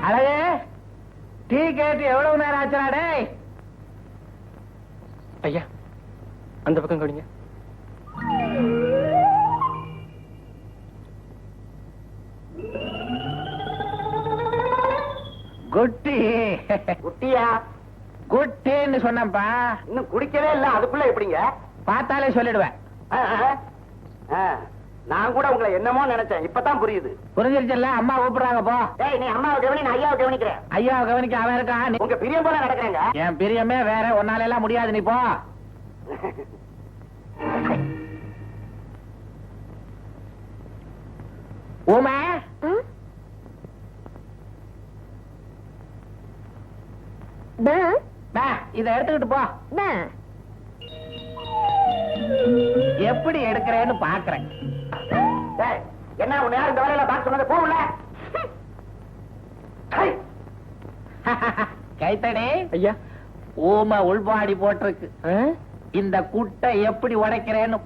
அழகு டீ கேட்டு எவ்வளவு நேரம் ஆச்சுடா டேய்? ஐயா அந்த பக்கம் கவனிங்க. குட்டி குட்டியா? குட்டின்னு சொன்னப்பா. இன்னும் குடிக்கவே இல்ல, அதுக்குள்ள எப்படிங்க? பார்த்தாலே சொல்லிடுவேன். நான் கூட உங்களை என்னமோ நினைச்சேன், இப்பதான் புரியுது. புரிஞ்சிருச்சல்ல? அம்மா கூப்பிடுறாங்க போ. டேய், நீ அம்மாவை கவனி, நான் ஐயாவை கவனிக்கிறேன். ஐயாவை கவனிக்க அவன் இருக்கான். உங்க பிரியம் போல நடக்கிறேங்க. என் பிரியமே வேற, ஒன்னால எல்லாம் முடியாது, நீ போ. ஊமை இத எடுத்துக்கிட்டு போ. எப்படி எடுக்கிறேன்னு பாக்குறேன். என்ன உன்னை யாரும் இந்த வேலையில பார்க்க சொன்னது? போகல கைத்தடி. ஐயா ஊமை உள்பாடி போட்டிருக்கு. இந்த குட்டை எப்படி உடைக்கிறேன்னு